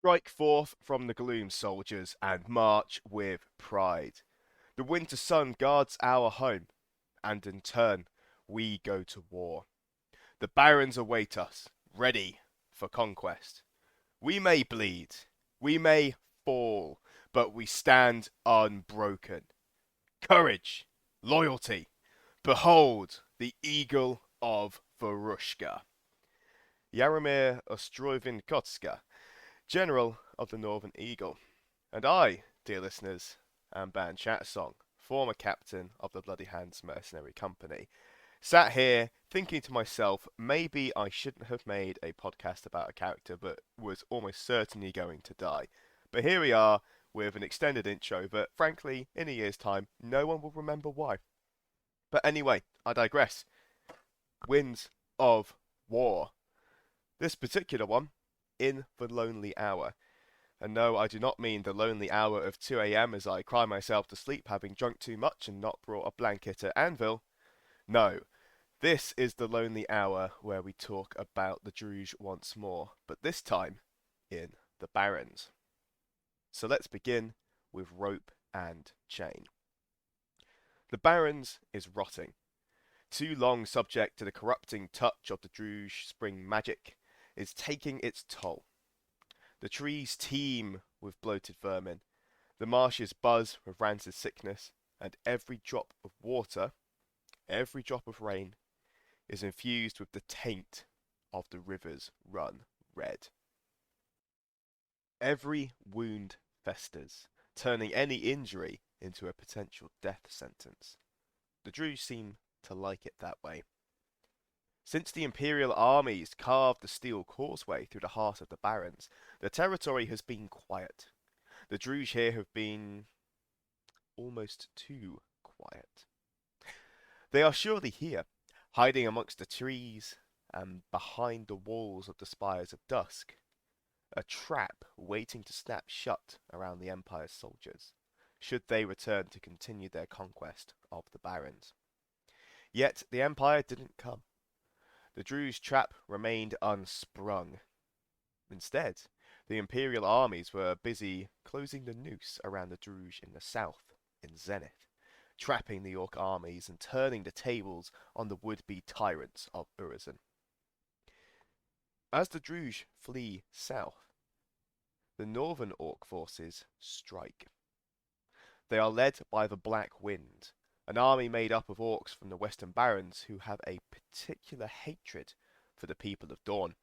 Strike forth from the gloom, soldiers, and march with pride. The winter sun guards our home, and in turn we go to war. The barons await us, ready for conquest. We may bleed, we may fall, but we stand unbroken. Courage, loyalty, behold the eagle of Varushka. Yaromir Ostrovinkotska, General of the Northern Eagle. And I, dear listeners, am Ban Chatsong, former captain of the Bloody Hands Mercenary Company. Sat here thinking to myself, maybe I shouldn't have made a podcast about a character that was almost certainly going to die. But here we are with an extended intro that, frankly, in a year's time, no one will remember why. But anyway, I digress. Winds of War. This particular one, in the lonely hour. And no, I do not mean the lonely hour of 2 a.m. as I cry myself to sleep having drunk too much and not brought a blanket at Anvil. No, this is the lonely hour where we talk about the Druj once more, but this time in the Barrens. So let's begin with rope and chain. The Barrens is rotting. Too long subject to the corrupting touch of the Druj spring magic is taking its toll. The trees teem with bloated vermin, the marshes buzz with rancid sickness, and every drop of water, every drop of rain, is infused with the taint of the rivers run red. Every wound festers, turning any injury into a potential death sentence. The Druj seem to like it that way. Since the Imperial armies carved the steel causeway through the heart of the Barrens, the territory has been quiet. The Druj here have been almost too quiet. They are surely here, hiding amongst the trees and behind the walls of the Spires of Dusk. A trap waiting to snap shut around the Empire's soldiers, should they return to continue their conquest of the Barrens. Yet the Empire didn't come. The Druj's trap remained unsprung. Instead, the Imperial armies were busy closing the noose around the Druj in the south, in Zenith, trapping the Orc armies and turning the tables on the would-be tyrants of Urizen. As the Druj flee south, the northern Orc forces strike. They are led by the Black Wind, an army made up of Orcs from the Western Barrens who have a particular hatred for the people of Dawn.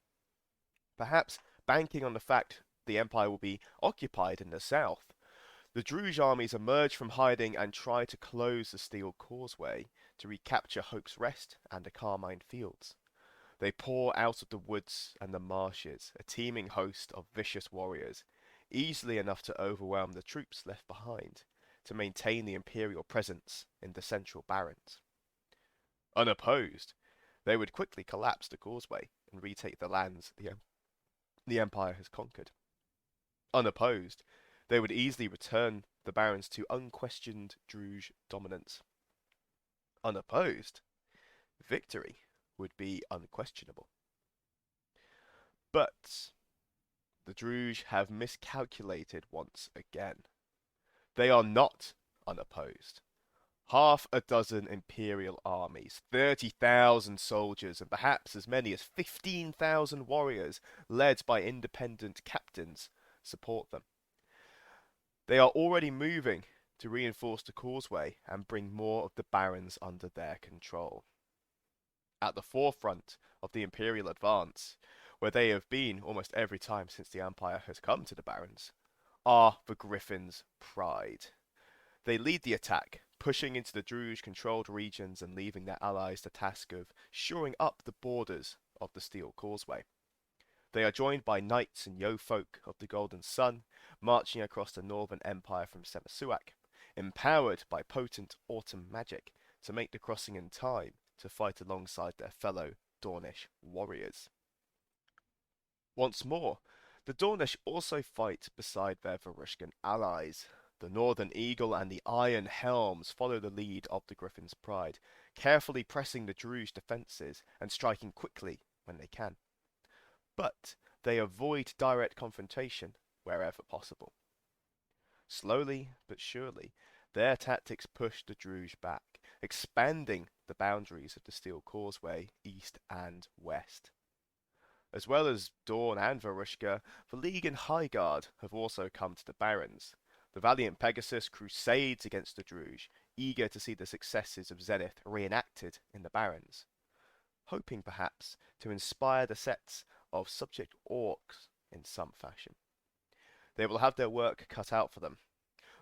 Perhaps banking on the fact the Empire will be occupied in the south, the Druj armies emerge from hiding and try to close the steel causeway to recapture Hope's Rest and the Carmine Fields. They pour out of the woods and the marshes, a teeming host of vicious warriors, easily enough to overwhelm the troops left behind, to maintain the Imperial presence in the Central Barrens. Unopposed, they would quickly collapse the causeway and retake the lands the Empire has conquered. Unopposed, they would easily return the Barrens to unquestioned Druj dominance. Unopposed, victory would be unquestionable. But the Druj have miscalculated once again. They are not unopposed. Half a dozen Imperial armies, 30,000 soldiers, and perhaps as many as 15,000 warriors, led by independent captains, support them. They are already moving to reinforce the causeway and bring more of the Barrens under their control. At the forefront of the Imperial advance, where they have been almost every time since the Empire has come to the Barrens, are the Griffin's Pride. They lead the attack, pushing into the Druj-controlled regions and leaving their allies the task of shoring up the borders of the Steel Causeway. They are joined by knights and yeofolk of the Golden Sun, marching across the Northern Empire from Semasuak, empowered by potent autumn magic to make the crossing in time to fight alongside their fellow Dornish warriors. Once more, the Dornish also fight beside their Varushkan allies. The Northern Eagle and the Iron Helms follow the lead of the Griffin's Pride, carefully pressing the Druj defences and striking quickly when they can. But they avoid direct confrontation wherever possible. Slowly but surely, their tactics pushed the Druj back, expanding the boundaries of the Steel Causeway east and west. As well as Dawn and Varushka, the League and Highguard have also come to the Barrens. The valiant Pegasus crusades against the Druj, eager to see the successes of Zenith reenacted in the Barrens, hoping perhaps to inspire the sets of subject orcs in some fashion. They will have their work cut out for them.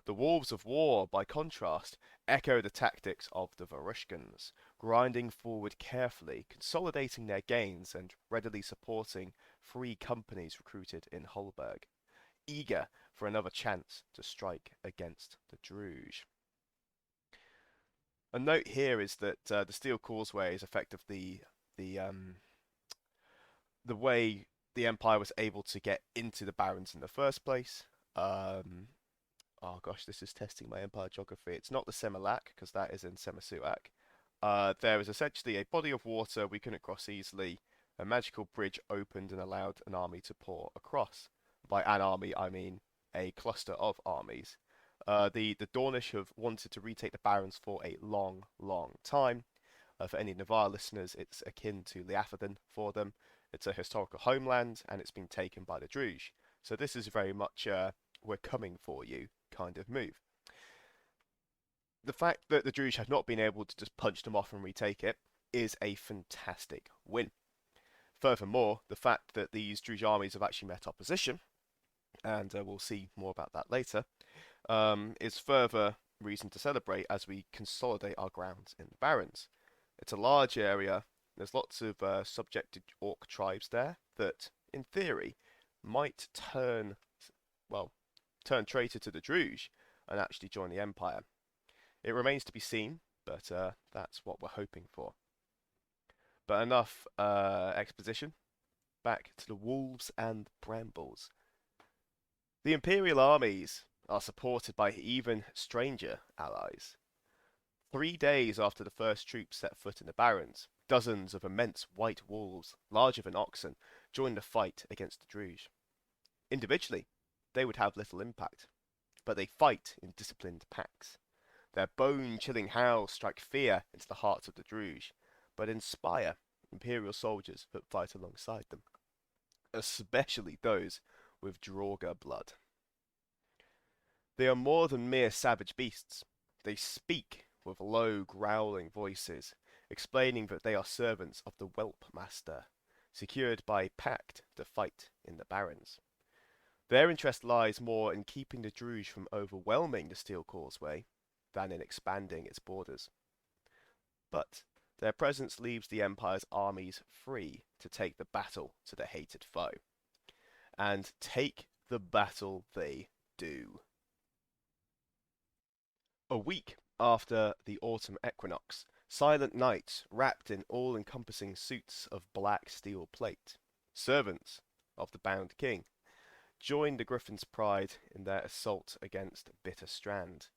The Wolves of War, by contrast, echo the tactics of the Varushkans, grinding forward carefully, consolidating their gains and readily supporting free companies recruited in Holberg, eager for another chance to strike against the Druj. A note here is that the Steel Causeway is effectively the way the Empire was able to get into the Barrens in the first place. Oh gosh, this is testing my Empire geography. It's not the Semilac, because that is in Semisuak. There is essentially a body of water we couldn't cross easily. A magical bridge opened and allowed an army to pour across. By an army, I mean a cluster of armies. The Dornish have wanted to retake the Barrens for a long, long time. For any Navarre listeners, it's akin to Leafadon for them. It's a historical homeland, and it's been taken by the Druj. So this is very much we're coming for you kind of move. The fact that the Druj have not been able to just punch them off and retake it is a fantastic win. Furthermore, the fact that these Druj armies have actually met opposition, and we'll see more about that later, is further reason to celebrate as we consolidate our grounds in the Barrens. It's a large area. There's lots of subjected orc tribes there that, in theory, might turn traitor to the Druj and actually join the Empire. It remains to be seen, but that's what we're hoping for. But enough exposition. Back to the Wolves and Brambles. The Imperial armies are supported by even stranger allies. 3 days after the first troops set foot in the Barrens, dozens of immense white wolves, larger than oxen, joined the fight against the Druj. Individually, they would have little impact, but they fight in disciplined packs. Their bone-chilling howls strike fear into the hearts of the Druj, but inspire Imperial soldiers that fight alongside them, especially those with Draugr blood. They are more than mere savage beasts. They speak with low, growling voices, explaining that they are servants of the Whelp Master, secured by pact to fight in the Barrens. Their interest lies more in keeping the Druj from overwhelming the Steel Causeway than in expanding its borders. But their presence leaves the Empire's armies free to take the battle to the hated foe. And take the battle they do. A week after the autumn equinox, silent knights, wrapped in all-encompassing suits of black steel plate, servants of the bound king, joined the Griffin's Pride in their assault against Bitter Strand.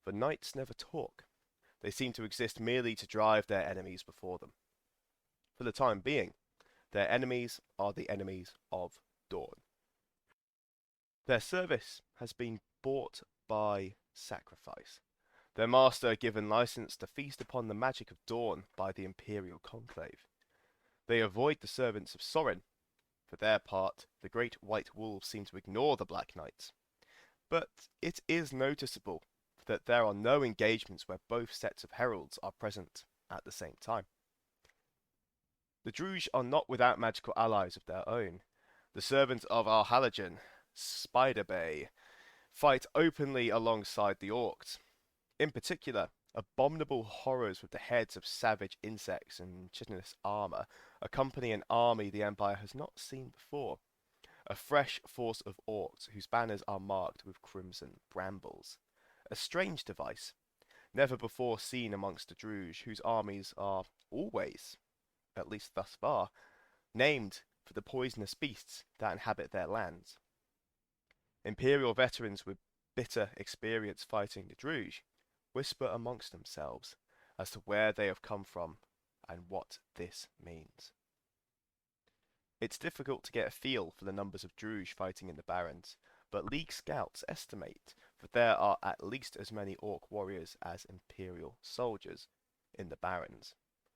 The knights never talk. They seem to exist merely to drive their enemies before them. For the time being, their enemies are the enemies of Dawn. Their service has been bought by sacrifice. Their master given license to feast upon the magic of Dawn by the Imperial Conclave. They avoid the servants of Sorin. For their part, the great white wolves seem to ignore the Black Knights. But it is noticeable that there are no engagements where both sets of heralds are present at the same time. The Druj are not without magical allies of their own. The servants of Arhalagen, Spider Bay, fight openly alongside the Orcs. In particular, abominable horrors with the heads of savage insects and chitinous armor accompany an army the Empire has not seen before. A fresh force of Orcs whose banners are marked with crimson brambles. A strange device, never before seen amongst the Druj, whose armies are always, at least thus far, named for the poisonous beasts that inhabit their lands. Imperial veterans with bitter experience fighting the Druj whisper amongst themselves as to where they have come from and what this means. It's difficult to get a feel for the numbers of Druj fighting in the Barrens, but League scouts estimate that there are at least as many Orc warriors as Imperial soldiers in the Barrens,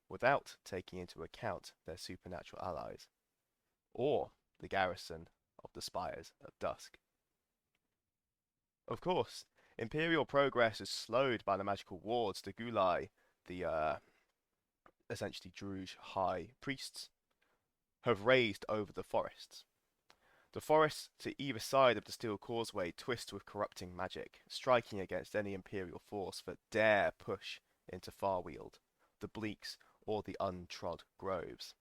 without taking into account their supernatural allies, or the garrison of the Spires of Dusk. Of course, Imperial progress is slowed by the magical wards the Gulai, the essentially Druj high priests, have raised over the forests. The forests to either side of the Steel Causeway twist with corrupting magic, striking against any Imperial force that dare push into Farweald, the Bleaks, or the untrod groves.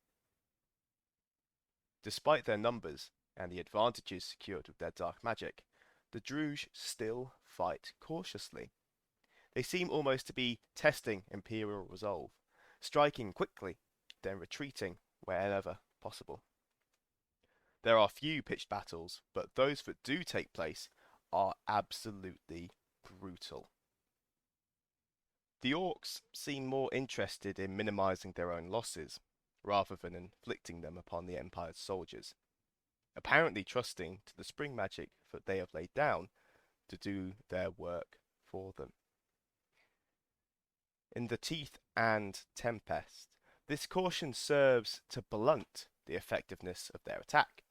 Despite their numbers and the advantages secured with their dark magic, the Druj still fight cautiously. They seem almost to be testing Imperial resolve, striking quickly, then retreating wherever possible. There are few pitched battles, but those that do take place are absolutely brutal. The Orcs seem more interested in minimizing their own losses, rather than inflicting them upon the Empire's soldiers, apparently trusting to the spring magic that they have laid down to do their work for them. In the Teeth and Tempest, this caution serves to blunt the effectiveness of their attack.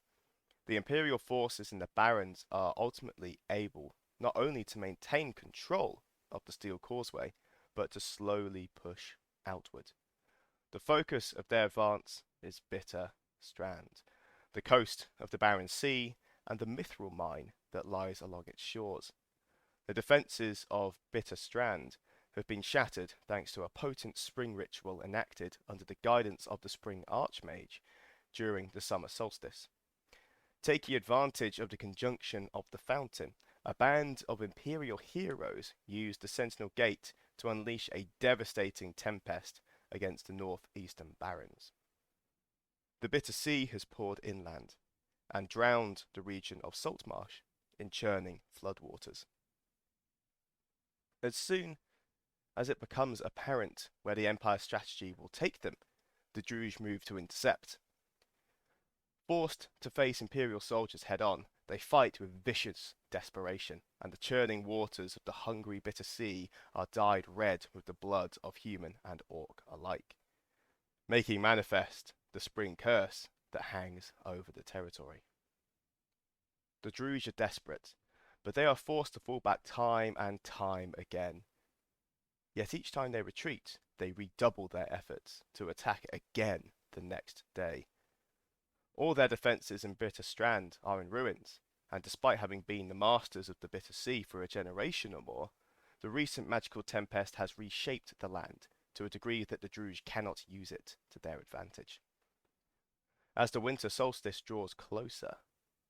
The Imperial forces in the Barrens are ultimately able not only to maintain control of the Steel Causeway, but to slowly push outward. The focus of their advance is Bitter Strand, the coast of the Barren Sea, and the mithril mine that lies along its shores. The defences of Bitter Strand have been shattered thanks to a potent spring ritual enacted under the guidance of the Spring Archmage during the summer solstice. Taking advantage of the conjunction of the fountain, a band of Imperial heroes used the Sentinel Gate to unleash a devastating tempest against the northeastern Barrens. The Bitter Sea has poured inland and drowned the region of Saltmarsh in churning floodwaters. As soon as it becomes apparent where the Empire's strategy will take them, the Druj move to intercept. Forced to face Imperial soldiers head-on, they fight with vicious desperation, and the churning waters of the hungry Bitter Sea are dyed red with the blood of human and orc alike, making manifest the spring curse that hangs over the territory. The Druj are desperate, but they are forced to fall back time and time again. Yet each time they retreat, they redouble their efforts to attack again the next day. All their defences in Bitter Strand are in ruins, and despite having been the masters of the Bitter Sea for a generation or more, the recent magical tempest has reshaped the land to a degree that the Druj cannot use it to their advantage. As the winter solstice draws closer,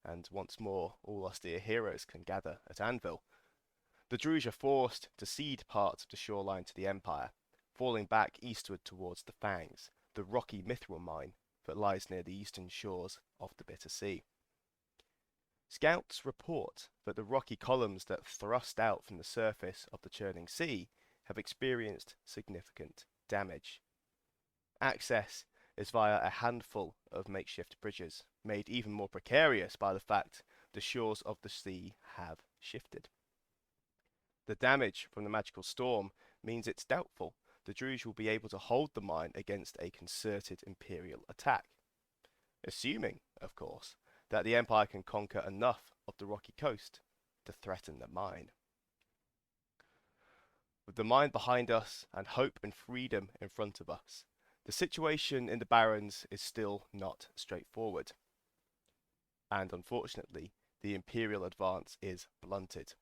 and once more all austere heroes can gather at Anvil, the Druj are forced to cede parts of the shoreline to the Empire, falling back eastward towards the Fangs, the rocky mithril mine that lies near the eastern shores of the Bitter Sea. Scouts report that the rocky columns that thrust out from the surface of the churning sea have experienced significant damage. Access is via a handful of makeshift bridges, made even more precarious by the fact the shores of the sea have shifted. The damage from the magical storm means it's doubtful the Druj will be able to hold the mine against a concerted Imperial attack, assuming, of course, that the Empire can conquer enough of the rocky coast to threaten the mine. With the mine behind us and hope and freedom in front of us, the situation in the Barrens is still not straightforward. And unfortunately, the Imperial advance is blunted.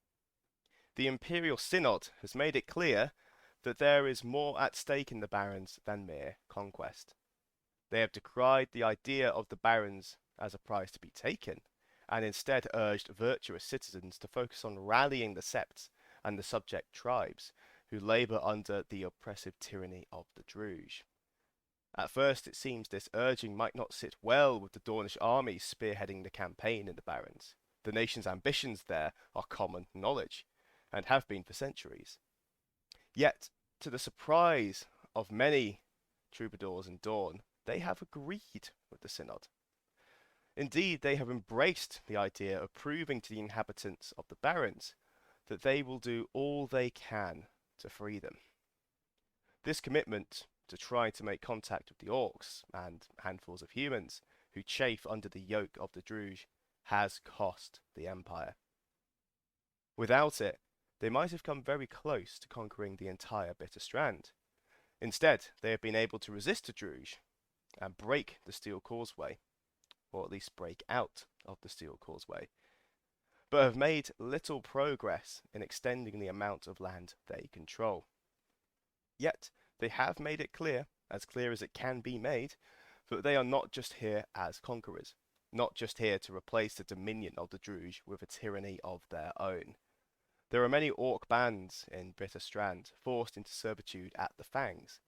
The Imperial Synod has made it clear that there is more at stake in the Barrens than mere conquest. They have decried the idea of the Barrens as a prize to be taken, and instead urged virtuous citizens to focus on rallying the septs and the subject tribes who labour under the oppressive tyranny of the Druj. At first it seems this urging might not sit well with the Dornish army spearheading the campaign in the Barrens. The nation's ambitions there are common knowledge, and have been for centuries. Yet, to the surprise of many troubadours in Dorne, they have agreed with the Synod. Indeed, they have embraced the idea of proving to the inhabitants of the Barrens that they will do all they can to free them. This commitment to try to make contact with the orcs and handfuls of humans who chafe under the yoke of the Druj has cost the Empire. Without it, they might have come very close to conquering the entire Bitter Strand. Instead, they have been able to resist the Druj and break the Steel Causeway, or at least break out of the Steel Causeway, but have made little progress in extending the amount of land they control. Yet, they have made it clear as it can be made, that they are not just here as conquerors, not just here to replace the dominion of the Druj with a tyranny of their own. There are many orc bands in Bitter Strand forced into servitude at the Fangs.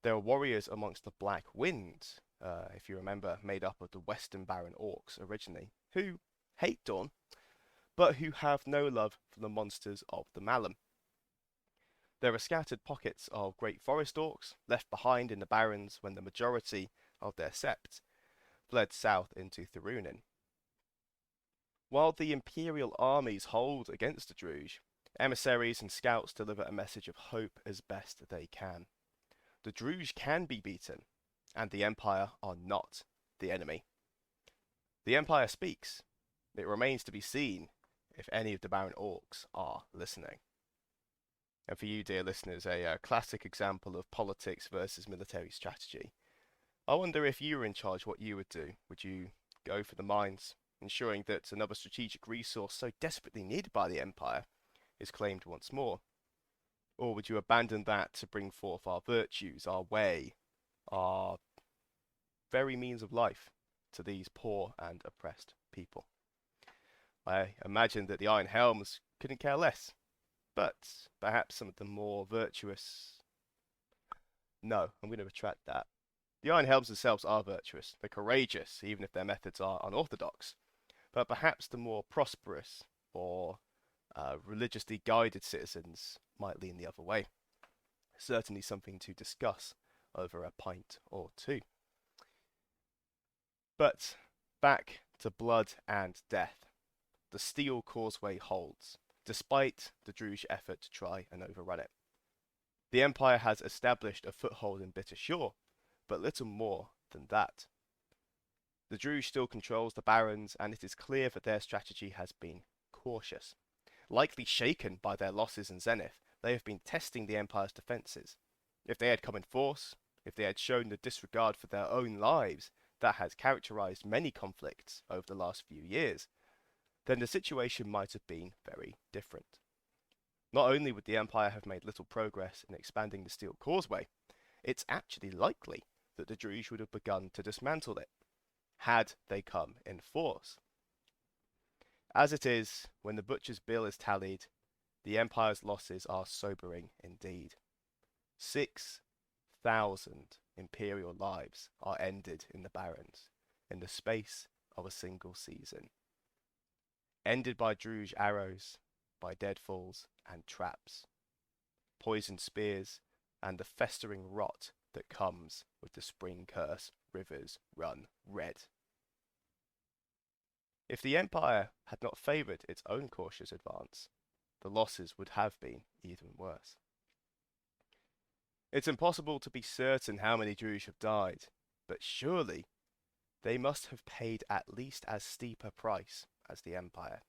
There are warriors amongst the Black Wind, if you remember, made up of the Western Baron orcs originally, who hate Dawn, but who have no love for the monsters of the Malum. There are scattered pockets of Great Forest orcs left behind in the Barrens when the majority of their sept fled south into Thurunin. While the Imperial armies hold against the Druj, emissaries and scouts deliver a message of hope as best they can. The Druj can be beaten, and the Empire are not the enemy. The Empire speaks. It remains to be seen if any of the Baron orcs are listening. And for you, dear listeners, a classic example of politics versus military strategy. I wonder if you were in charge, what you would do. Would you go for the mines, ensuring that another strategic resource so desperately needed by the Empire is claimed once more? Or would you abandon that to bring forth our virtues, our way, our very means of life to these poor and oppressed people? I imagine that the Iron Helms couldn't care less, but perhaps some of the more virtuous... No, I'm going to retract that. The Iron Helms themselves are virtuous. They're courageous, even if their methods are unorthodox. But perhaps the more prosperous or religiously guided citizens might lean the other way. Certainly something to discuss over a pint or two. But back to blood and death. The Steel Causeway holds, despite the Druj effort to try and overrun it. The Empire has established a foothold in Bitter Shore, but little more than that. The Druj still controls the Barrens, and it is clear that their strategy has been cautious. Likely shaken by their losses in Zenith, they have been testing the Empire's defences. If they had come in force, if they had shown the disregard for their own lives that has characterised many conflicts over the last few years, then the situation might have been very different. Not only would the Empire have made little progress in expanding the Steel Causeway, it's actually likely that the Druj would have begun to dismantle it, had they come in force. As it is, when the butcher's bill is tallied, the Empire's losses are sobering indeed. 6,000 Imperial lives are ended in the Barrens in the space of a single season. Ended by Druj arrows, by deadfalls and traps, poisoned spears, and the festering rot that comes with the spring curse rivers run red. If the Empire had not favoured its own cautious advance, the losses would have been even worse. It's impossible to be certain how many Druj have died, but surely they must have paid at least as steep a price as the Empire.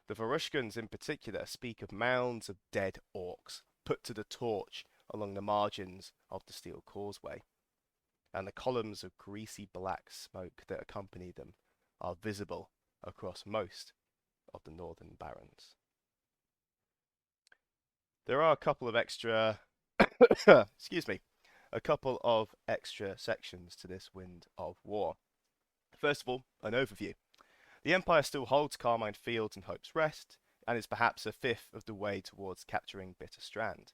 The Varushkans in particular speak of mounds of dead orcs put to the torch along the margins of the Steel Causeway, and the columns of greasy black smoke that accompany them are visible across most of the northern Barrens. There are a couple of extra a couple of extra sections to this Wind of War. First of all, an overview. The Empire still holds Carmine Fields and Hope's Rest, and is perhaps a fifth of the way towards capturing Bitter Strand.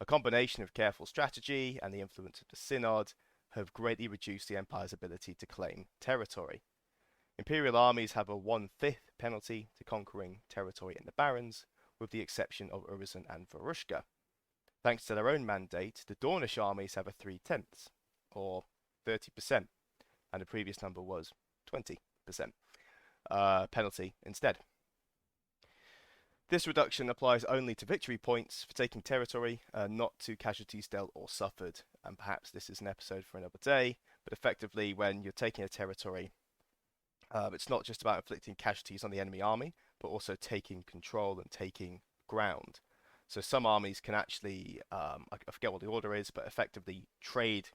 A combination of careful strategy and the influence of the Synod have greatly reduced the Empire's ability to claim territory. Imperial armies have a 1/5 penalty to conquering territory in the Barrens, with the exception of Urizen and Varushka. Thanks to their own mandate, the Dornish armies have a 3/10, or 30%, and the previous number was 20% penalty instead. This reduction applies only to victory points for taking territory, not to casualties dealt or suffered. And perhaps this is an episode for another day, but effectively when you're taking a territory, it's not just about inflicting casualties on the enemy army, but also taking control and taking ground. So some armies can actually, I forget what the order is, but effectively trade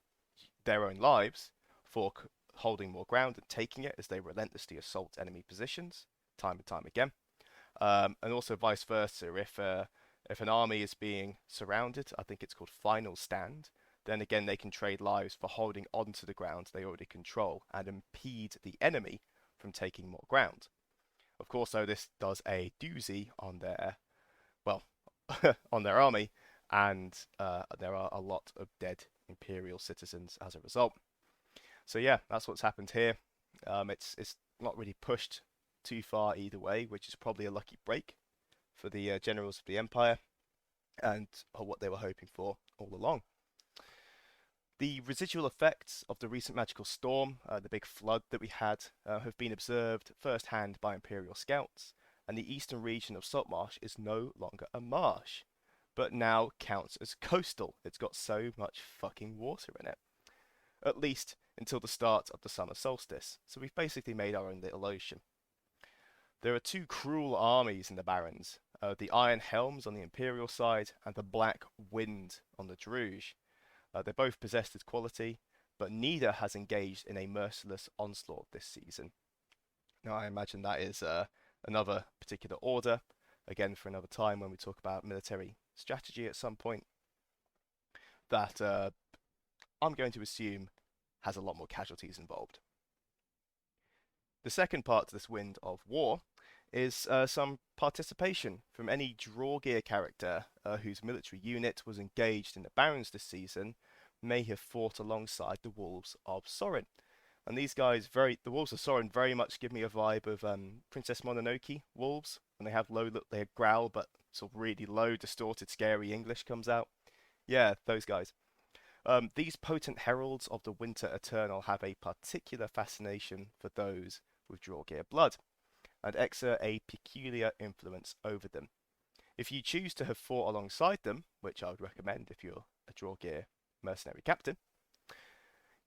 their own lives for holding more ground and taking it as they relentlessly assault enemy positions time and time again. And also vice versa, if an army is being surrounded, I think it's called final stand, then again they can trade lives for holding onto the ground they already control and impede the enemy from taking more ground. Of course, though, this does a doozy on their, well, on their army, and there are a lot of dead Imperial citizens as a result. So yeah, that's what's happened here. It's not really pushed too far either way, which is probably a lucky break for the generals of the Empire and what they were hoping for all along. The residual effects of the recent magical storm, the big flood that we had, have been observed firsthand by Imperial scouts, and the eastern region of Saltmarsh is no longer a marsh, but now counts as coastal. It's got so much fucking water in it. At least until the start of the summer solstice, so we've basically made our own little ocean. There are two cruel armies in the Barrens, the Iron Helms on the Imperial side and the Black Wind on the Druj. They both possess this quality, but neither has engaged in a merciless onslaught this season. Now I imagine that is another particular order, again for another time when we talk about military strategy at some point, that I'm going to assume has a lot more casualties involved. The second part to this wind of war is some participation from any draw gear character whose military unit was engaged in the Barrens this season may have fought alongside the Wolves of Sorin. And these guys, the Wolves of Sorin very much give me a vibe of Princess Mononoke wolves, when they have they growl, but sort of really low, distorted, scary English comes out. Yeah, those guys. These potent heralds of the Winter Eternal have a particular fascination for those with draw gear blood, and exert a peculiar influence over them. If you choose to have fought alongside them, which I would recommend if you're a draw gear mercenary captain,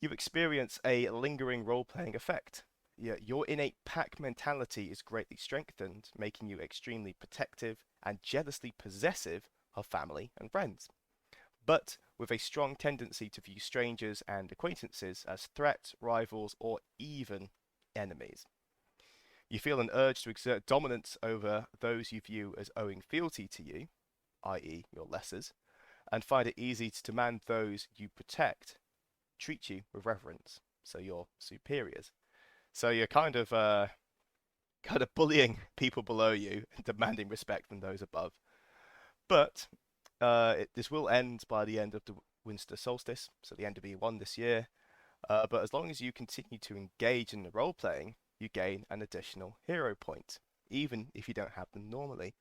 you experience a lingering role-playing effect. Your innate pack mentality is greatly strengthened, making you extremely protective and jealously possessive of family and friends, but with a strong tendency to view strangers and acquaintances as threats, rivals, or even enemies. You feel an urge to exert dominance over those you view as owing fealty to you, i.e. your lessers, and find it easy to demand those you protect treat you with reverence, so your superiors. So you're kind of bullying people below you and demanding respect from those above. But this will end by the end of the winter solstice, so the end of E1 this year. But as long as you continue to engage in the role-playing, you gain an additional hero point, even if you don't have them normally.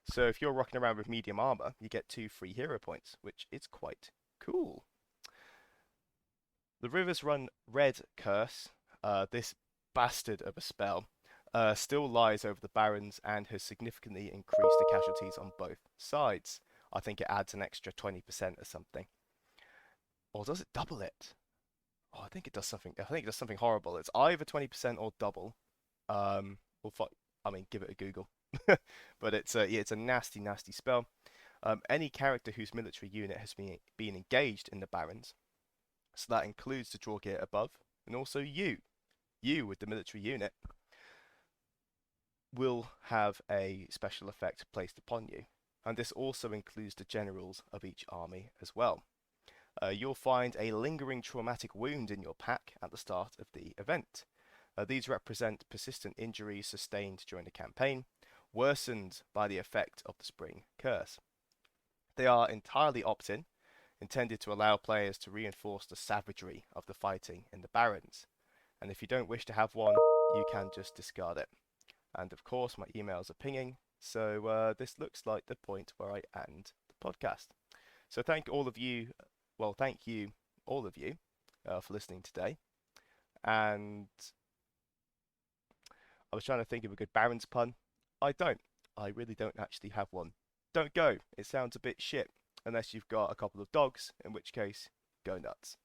So if you're rocking around with medium armor, you get 2 free hero points, which is quite cool. The Rivers Run Red curse, this bastard of a spell, still lies over the Barrens and has significantly increased the casualties on both sides. I think it adds an extra 20% or something. Or does it double it? Oh, I think it does something. I think it does something horrible. It's either 20% or double. Give it a Google. But it's a nasty, nasty spell. Any character whose military unit has been engaged in the Barrens, so that includes the draw gear above, and also you with the military unit, will have a special effect placed upon you. And this also includes the generals of each army as well. You'll find a lingering traumatic wound in your pack at the start of the event. These represent persistent injuries sustained during the campaign, worsened by the effect of the Spring Curse. They are entirely opt-in, intended to allow players to reinforce the savagery of the fighting in the Barrens. And if you don't wish to have one, you can just discard it. And of course, my emails are pinging, so this looks like the point where I end the podcast. So thank you, all of you, for listening today. And I was trying to think of a good Barrens pun. I don't. I really don't actually have one. Don't go. It sounds a bit shit. Unless you've got a couple of dogs, in which case, go nuts.